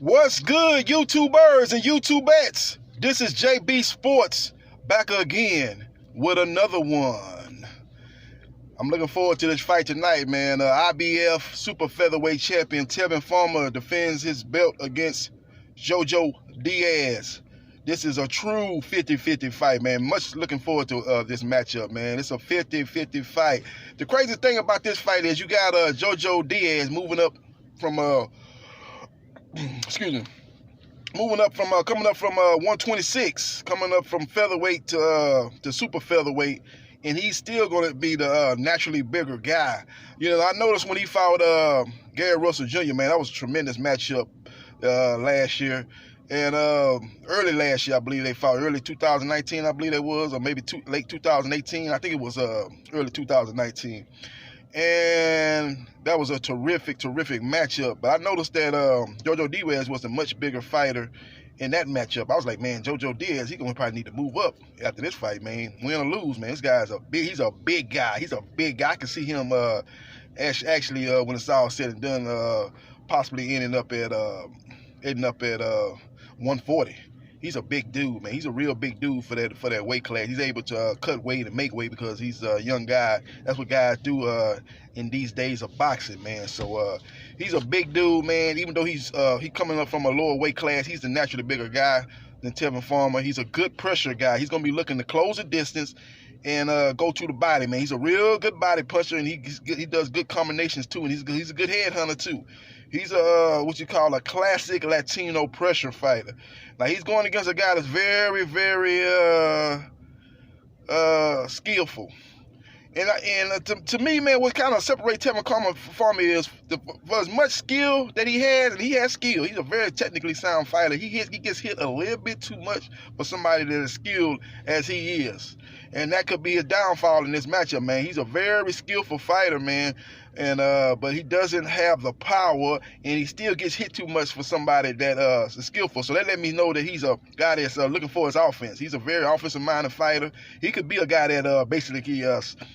What's good, YouTubers and YouTubettes? This is JBsports back again with another one. I'm looking forward to this fight tonight, man. IBF super featherweight champion Tevin Farmer defends his belt against JoJo Diaz. This is a true 50-50 fight, man. Much looking forward to this matchup, man. It's a 50-50 fight. The crazy thing about this fight is you got JoJo Diaz moving up from coming up from 126, coming up from featherweight to super featherweight, and he's still going to be the naturally bigger guy. You know, I noticed when he fought Gary Russell Jr., man, that was a tremendous matchup last year. And early last year, I believe they fought. Early 2019, I believe it was, or maybe late 2018. I think it was early 2019. And that was a terrific matchup. But I noticed that JoJo Diaz was a much bigger fighter in that matchup. I was like, man, JoJo Diaz, he's gonna probably need to move up after this fight, man. Win or lose, man. This guy's he's a big guy. He's a big guy. I can see him actually when it's all said and done, possibly ending up at 140. He's a big dude, man. He's a real big dude for that weight class. He's able to cut weight and make weight because he's a young guy. That's what guys do in these days of boxing, man. So he's a big dude, man. Even though he's coming up from a lower weight class, he's the naturally bigger guy than Tevin Farmer. He's a good pressure guy. He's gonna be looking to close the distance and go to the body, man. He's a real good body puncher, and he does good combinations too. And he's a good head hunter too. He's what you call a classic Latino pressure fighter. Now he's going against a guy that's very skillful. And to me, man, what kind of separates Tevin Farmer is for as much skill that he has, and he has skill. He's a very technically sound fighter. He gets hit a little bit too much for somebody that is skilled as he is. And that could be his downfall in this matchup, man. He's a very skillful fighter, man. And but he doesn't have the power, and he still gets hit too much for somebody that is skillful. So that let me know that he's a guy that's looking for his offense. He's a very offensive-minded fighter. He could be a guy that basically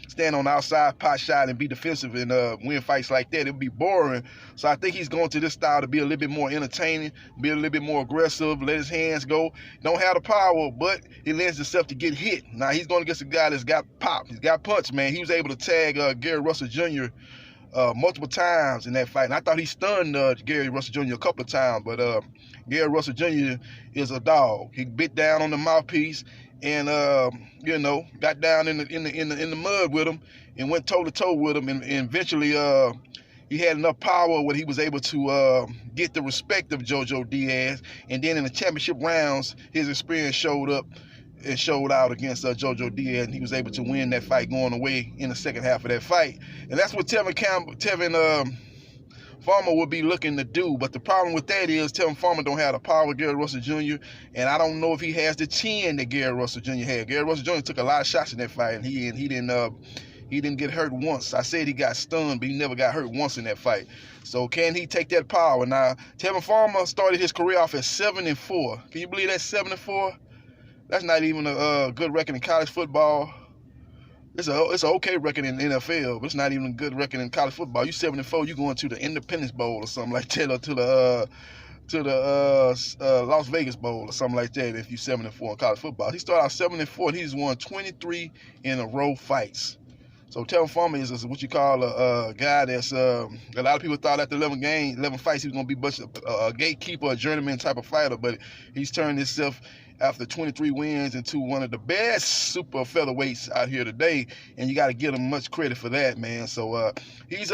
stand on the outside, pot shot, and be defensive and win fights like that. It would be boring. So I think he's going to this style to be a little bit more entertaining, be a little bit more aggressive, let his hands go. Don't have the power, but he lends himself to get hit. Now he's going against a guy that's got pop. He's got punch, man. He was able to tag Gary Russell Jr. Multiple times in that fight. And I thought he stunned Gary Russell Jr. a couple of times, but Gary Russell Jr. is a dog. He bit down on the mouthpiece and got down in the mud with him and went toe to toe with him, and eventually he had enough power where he was able to get the respect of JoJo Diaz. And then in the championship rounds, his experience showed up and showed out against JoJo Diaz, and he was able to win that fight going away in the second half of that fight. And that's what Tevin Farmer will be looking to do. But the problem with that is Tevin Farmer don't have the power of Gary Russell Jr., and I don't know if he has the chin that Gary Russell Jr. had. Gary Russell Jr. took a lot of shots in that fight, and he didn't get hurt once. I said he got stunned, but he never got hurt once in that fight. So can he take that power? Now, Tevin Farmer started his career off at 7-4. Can you believe that, 7-4? That's not even a good record in college football. It's an okay record in the NFL, but it's not even a good record in college football. You 7-4, you going to the Independence Bowl or something like that, or to the Las Vegas Bowl or something like that. If you 7-4 in college football, he started out 7-4. He's won 23 in a row fights. So Tevin Farmer is what you call a guy that's a lot of people thought after 11 fights he was going to be a gatekeeper, a journeyman type of fighter, but he's turned himself after 23 wins into one of the best super featherweights out here today, and you got to give him much credit for that, man. So he's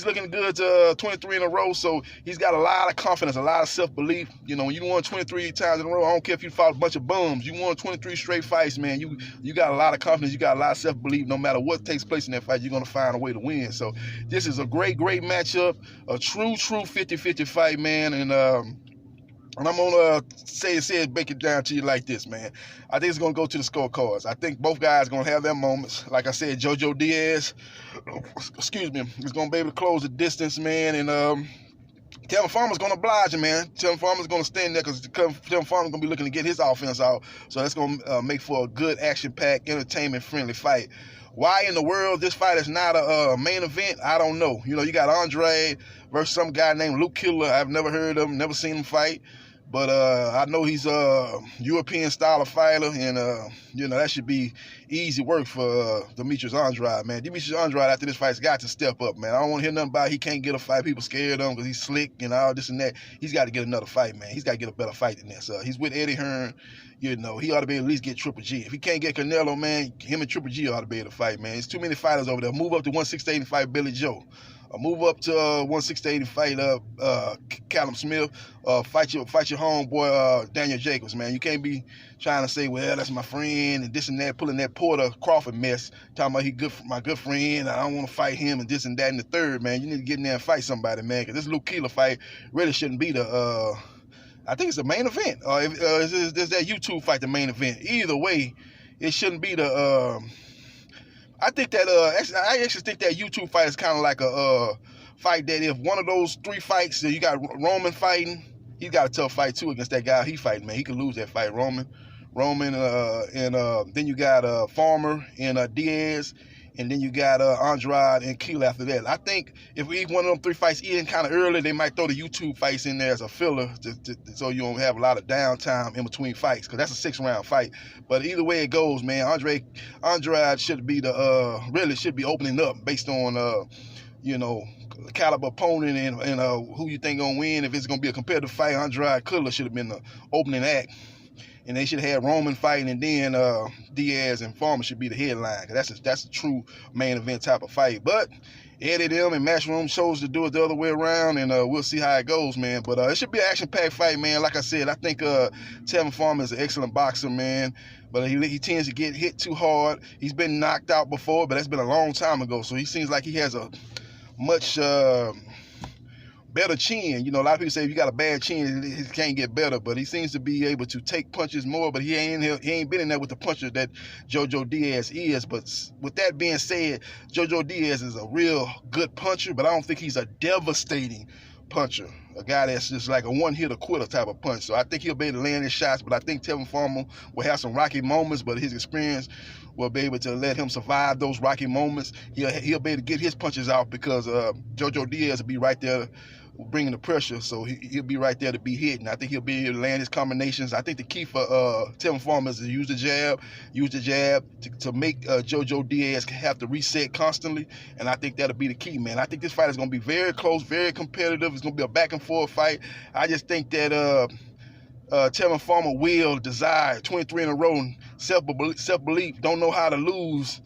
looking good to 23 in a row, so he's got a lot of confidence, a lot of self-belief. You know, when you won 23 times in a row, I don't care if you fought a bunch of bums, you won 23 straight fights, man. You got a lot of confidence, you got a lot of self-belief. No matter what takes place in that fight, you're going to find a way to win. So this is a great matchup, a true 50-50 fight, man. And I'm going to break it down to you like this, man. I think it's going to go to the scorecards. I think both guys are going to have their moments. Like I said, JoJo Diaz, is going to be able to close the distance, man. And Tevin Farmer's going to oblige him, man. Tevin Farmer's going to stand there because Tevin Farmer's going to be looking to get his offense out. So that's going to make for a good, action-packed, entertainment-friendly fight. Why in the world this fight is not a main event, I don't know. You know, you got Andre versus some guy named Luke Killer. I've never heard of him, never seen him fight. But I know he's a European style of fighter, and you know, that should be easy work for Demetrius Andrade, man. Demetrius Andrade after this fight's got to step up, man. I don't want to hear nothing about he can't get a fight. People scared of him because he's slick and all this and that. He's got to get another fight, man. He's got to get a better fight than this. He's with Eddie Hearn. You know, he ought to be able to at least get Triple G. If he can't get Canelo, man, him and Triple G ought to be able to fight, man. There's too many fighters over there. Move up to 168 and fight Billy Joe. Move up to 168 and fight Callum Smith. Fight your homeboy Daniel Jacobs, man. You can't be trying to say, well, that's my friend and this and that, pulling that Porter Crawford mess, talking about he my good friend. I don't want to fight him and this and that and the third, man. You need to get in there and fight somebody, man, because this Luke Keeler fight really shouldn't be the. I think it's the main event. Is that YouTube fight the main event? Either way, it shouldn't be the. I think that I actually think that YouTube fight is kind of like a fight that if one of those three fights, you got Roman fighting, he's got a tough fight too against that guy he fighting, man. He could lose that fight, Roman, and then you got Farmer and Diaz, and then you got Andrade and Keel after that. I think if we one of them three fights in kind of early, they might throw the YouTube fights in there as a filler so you don't have a lot of downtime in between fights, because that's a 6-round fight. But either way it goes, man, Andrade should be the really should be opening up based on you know, caliber opponent and who you think gonna win. If it's gonna be a competitive fight, Andrade Killer should have been the opening act. And they should have Roman fighting, and then Diaz and Farmer should be the headline. That's a true main event type of fight. But Eddie them and Matchroom chose to do it the other way around, and we'll see how it goes, man. But it should be an action-packed fight, man. Like I said, I think Tevin Farmer is an excellent boxer, man. But he tends to get hit too hard. He's been knocked out before, but that's been a long time ago. So he seems like he has a much better chin. You know, a lot of people say if you got a bad chin, it can't get better, but he seems to be able to take punches more, but he ain't been in there with the puncher that JoJo Diaz is. But with that being said, JoJo Diaz is a real good puncher, but I don't think he's a devastating puncher, a guy that's just like a one-hitter quitter type of punch. So I think he'll be able to land his shots, but I think Tevin Farmer will have some rocky moments, but his experience will be able to let him survive those rocky moments. He'll be able to get his punches out because JoJo Diaz will be right there bringing the pressure, so he'll be right there to be hit, and I think he'll be able to land his combinations. I think the key for Tevin Farmer is to use the jab to make JoJo Diaz have to reset constantly, and I think that'll be the key, man. I think this fight is going to be very close, very competitive. It's going to be a back-and-forth fight. I just think that Tevin Farmer will desire 23 in a row, self-belief, don't know how to lose,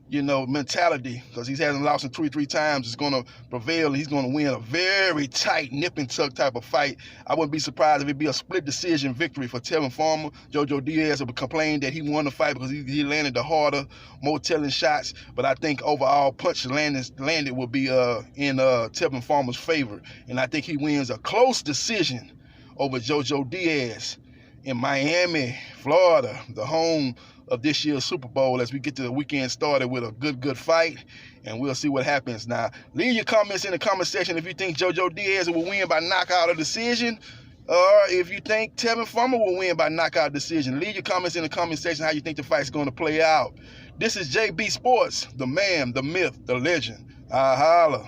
you know, mentality, because he hasn't lost in 2-3 times, is going to prevail, and he's going to win a very tight nip and tuck type of fight. I wouldn't be surprised if it be a split decision victory for Tevin Farmer. JoJo Diaz will complain that he won the fight because he landed the harder, more telling shots, but I think overall punch landed will be in Tevin Farmer's favor, and I think he wins a close decision over JoJo Diaz in Miami, Florida, the home of this year's Super Bowl, as we get to the weekend started with a good fight, and we'll see what happens. Now, leave your comments in the comment section if you think JoJo Diaz will win by knockout or decision, or if you think Tevin Farmer will win by knockout decision. Leave your comments in the comment section how you think the fight's going to play out. This is JB Sports, the man, the myth, the legend. I holla.